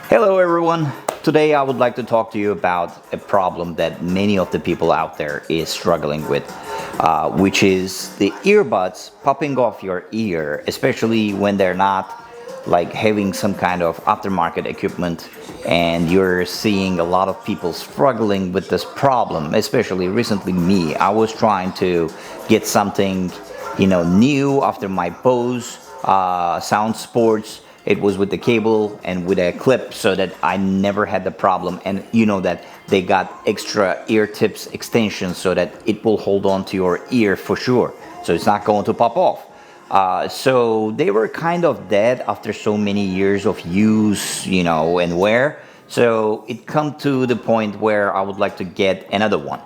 Hello, everyone. Today, I would like to talk to you about a problem that many of the people out there is struggling with, which is the earbuds popping off your ear, especially when they're not like having some kind of aftermarket equipment. And you're seeing a lot of people struggling with this problem, especially recently me. I was trying to get something, new after my Bose Sound Sports. It was with the cable and with a clip so that I never had the problem. And you know that they got extra ear tips extensions so that it will hold on to your ear for sure. So it's not going to pop off. So they were kind of dead after so many years of use, and wear. So it come to the point where I would like to get another one.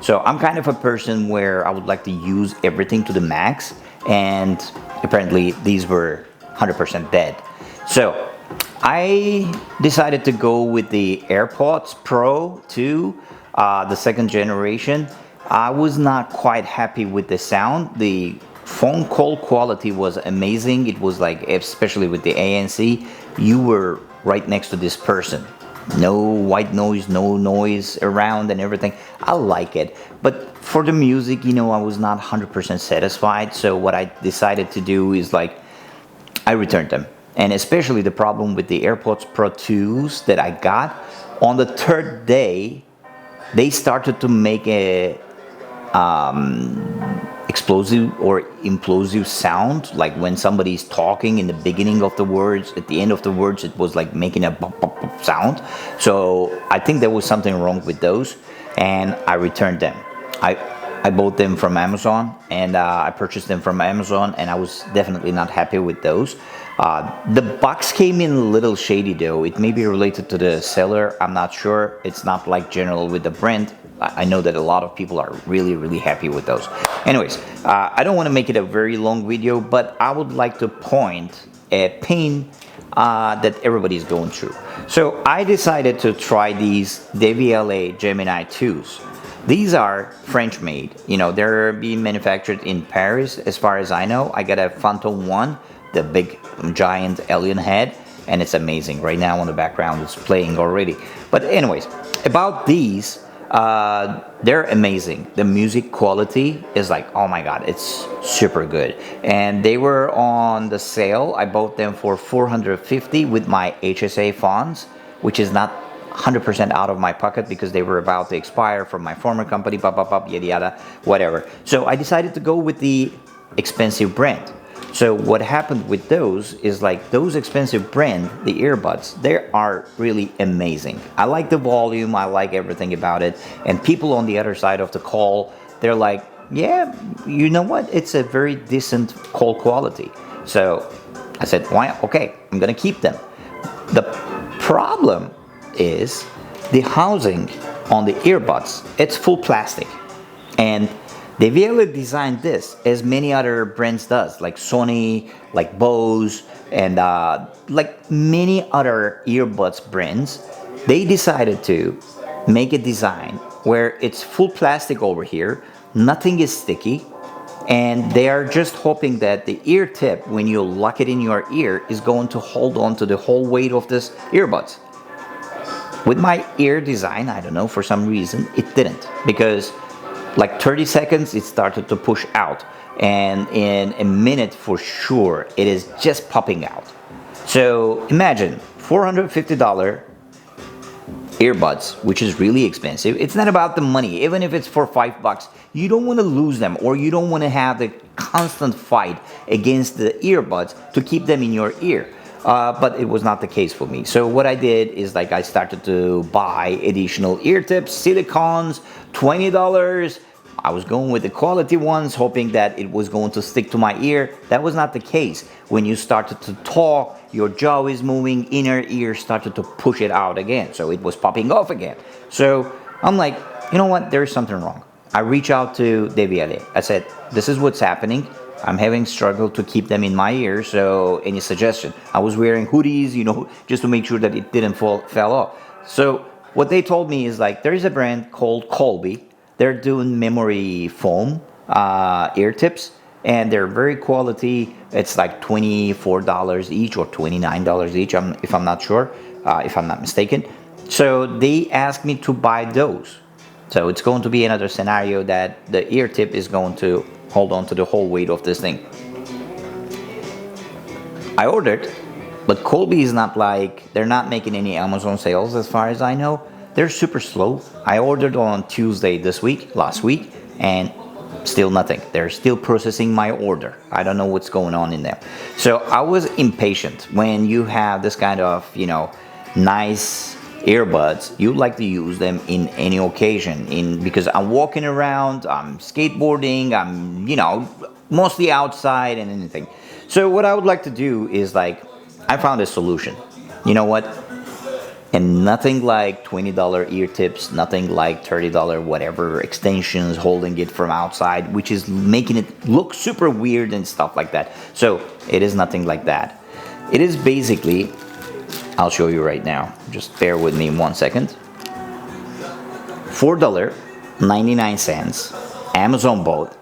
So I'm kind of a person where I would like to use everything to the max, and apparently these were 100% dead. So I decided to go with the AirPods Pro 2, the second generation. I was not quite happy with the sound. The phone call quality was amazing. It was like, especially with the ANC, you were right next to this person. No white noise, no noise around and everything. I like it. But for the music, I was not 100% satisfied. So what I decided to do is I returned them. And especially the problem with the AirPods Pro 2s that I got, on the third day, they started to make a explosive or implosive sound, like when somebody's talking in the beginning of the words, at the end of the words it was like making a bop, bop, bop sound. So I think there was something wrong with those, and I returned them. I bought them from Amazon, and I purchased them from Amazon, and I was definitely not happy with those. The box came in a little shady though. It may be related to the seller, I'm not sure. It's not like general with the brand. I know that a lot of people are really, really happy with those. Anyways, I don't want to make it a very long video, but I would like to point a pain that everybody's going through. So I decided to try these DVLA Gemini 2s. These are French made. They're being manufactured in Paris as far as I know. I got a Phantom 1, the big giant alien head, and it's amazing. Right now on the background it's playing already. But anyways, about these, they're amazing. The music quality is like, oh my god, it's super good. And they were on the sale. I bought them for $450 with my HSA funds, which is not 100% out of my pocket because they were about to expire from my former company, yada yada, whatever. So I decided to go with the expensive brand. So what happened with those is those expensive brand, the earbuds, they are really amazing. I like the volume, I like everything about it. And people on the other side of the call, they're like, yeah, you know what? It's a very decent call quality. So I said, why? Okay, I'm gonna keep them. The problem is the housing on the earbuds. It's full plastic. And they really designed this as many other brands does, like Sony, like Bose, and like many other earbuds brands. They decided to make a design where it's full plastic over here, nothing is sticky, and they are just hoping that the ear tip, when you lock it in your ear, is going to hold on to the whole weight of this earbuds. With my ear design, I don't know, for some reason, it didn't, because like 30 seconds it started to push out, and in a minute for sure it is just popping out. So imagine $450 earbuds, which is really expensive. It's not about the money. Even if it's for $5, you don't want to lose them, or you don't want to have the constant fight against the earbuds to keep them in your ear. But it was not the case for me. So what I did is I started to buy additional ear tips, silicons, $20. I was going with the quality ones, hoping that it was going to stick to my ear. That was not the case. When you started to talk, your jaw is moving, inner ear started to push it out again. So it was popping off again. So I'm like, you know what? There's something wrong. I reached out to DVLA. I said, this is what's happening. I'm having struggle to keep them in my ear, so any suggestion? I was wearing hoodies, just to make sure that it didn't fell off. So what they told me is there is a brand called Colby. They're doing memory foam ear tips. and they're very quality. It's like $24 each or $29 each, if I'm not sure, if I'm not mistaken. So they asked me to buy those. So it's going to be another scenario that the ear tip is going to hold on to the whole weight of this thing. I ordered, but Colby is not like, they're not making any Amazon sales as far as I know. They're super slow. I ordered on Tuesday last week, and still nothing. They're still processing my order. I don't know what's going on in there. So I was impatient. When you have this kind of, nice earbuds, you like to use them in any occasion, because I'm walking around, I'm skateboarding, I'm mostly outside and anything. So what I would like to do is, like, I found a solution. You know what? And nothing like $20 ear tips, nothing like $30 whatever extensions holding it from outside, which is making it look super weird and stuff like that. So it is nothing like that. It is basically, I'll show you right now. Just bear with me 1 second. $4.99, Amazon bought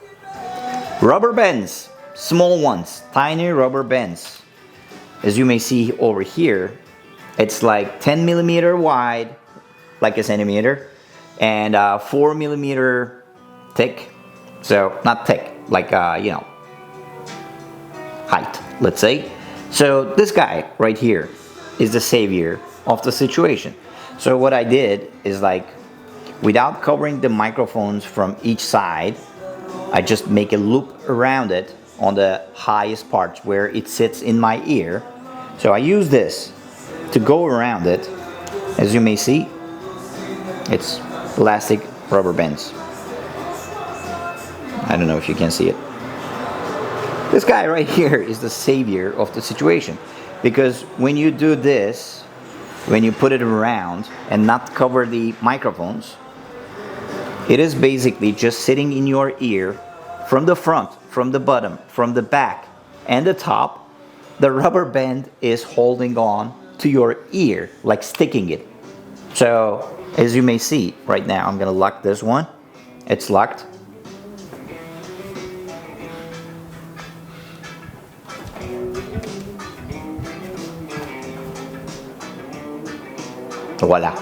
rubber bands, small ones, tiny rubber bands. As you may see over here, it's like 10 millimeter wide, like a centimeter, and 4 millimeter thick. So not thick, like height, let's say. So this guy right here is the savior of the situation. So what I did is, like, without covering the microphones from each side, I just make a loop around it on the highest parts where it sits in my ear. So I use this to go around it. As you may see, it's elastic rubber bands. I don't know if you can see it. This guy right here is the savior of the situation, because when you do this, when you put it around and not cover the microphones, it is basically just sitting in your ear from the front, from the bottom, from the back, and the top. The rubber band is holding on to your ear, like sticking it. So as you may see right now, I'm gonna lock this one. It's locked. Voila.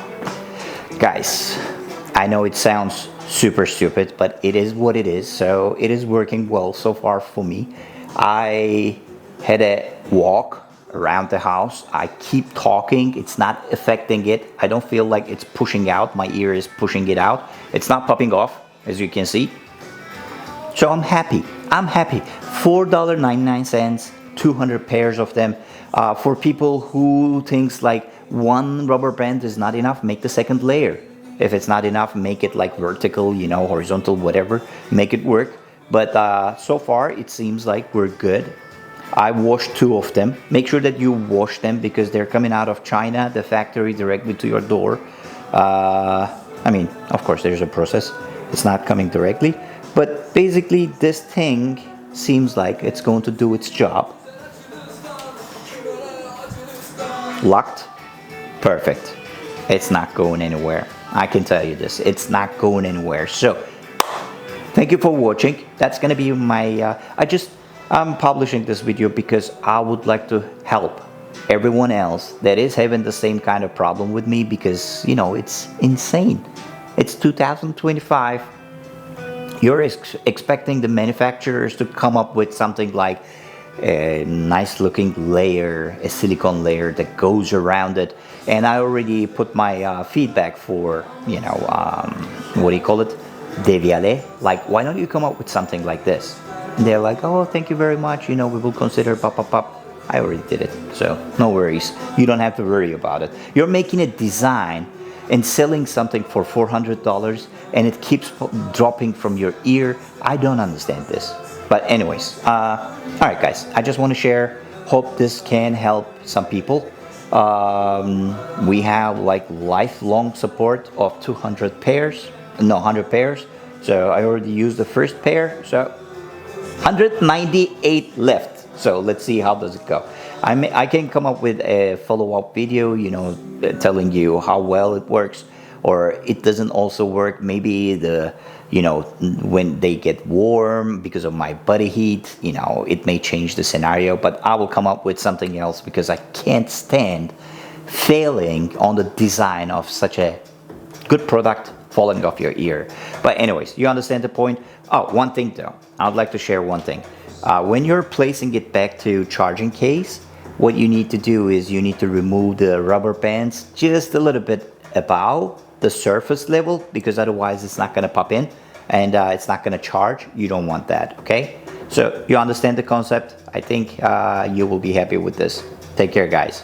Guys, I know it sounds super stupid, but it is what it is. So it is working well so far for me. I had a walk around the house. I keep talking. It's not affecting it. I don't feel like it's pushing out. My ear is pushing it out. It's not popping off, as you can see. So I'm happy. I'm happy. $4.99, 200 pairs of them. For people who thinks like one rubber band is not enough, make the second layer. If it's not enough, make it like vertical, horizontal, whatever. Make it work. But so far, it seems like we're good. I washed 2 of them. Make sure that you wash them, because they're coming out of China, the factory, directly to your door. Of course, there's a process. It's not coming directly. But basically, this thing seems like it's going to do its job. Locked. Perfect. It's not going anywhere. I can tell you this. It's not going anywhere. So, thank you for watching. That's going to be my... I'm publishing this video because I would like to help everyone else that is having the same kind of problem with me, because, it's insane. It's 2025. You're expecting the manufacturers to come up with something like a nice looking layer, a silicone layer that goes around it. And I already put my feedback for, what do you call it? Deviale. Like, why don't you come up with something like this? And they're like, oh, thank you very much. We will consider pop. I already did it. So no worries. You don't have to worry about it. You're making a design and selling something for $400 and it keeps dropping from your ear. I don't understand this. But anyways, all right, guys, I just want to share. Hope this can help some people. We have like lifelong support of 100 pairs. So I already used the first pair. So 198 left. So let's see how does it go. I can come up with a follow-up video, telling you how well it works, or it doesn't also work. Maybe the when they get warm because of my body heat, it may change the scenario, but I will come up with something else because I can't stand failing on the design of such a good product falling off your ear. But anyways, you understand the point. Oh, one thing though, I'd like to share one thing. When you're placing it back to charging case, what you need to do is you need to remove the rubber bands just a little bit above the surface level, because otherwise it's not going to pop in and it's not going to charge. You don't want that. Okay, so you understand the concept. I think you will be happy with this. Take care, guys.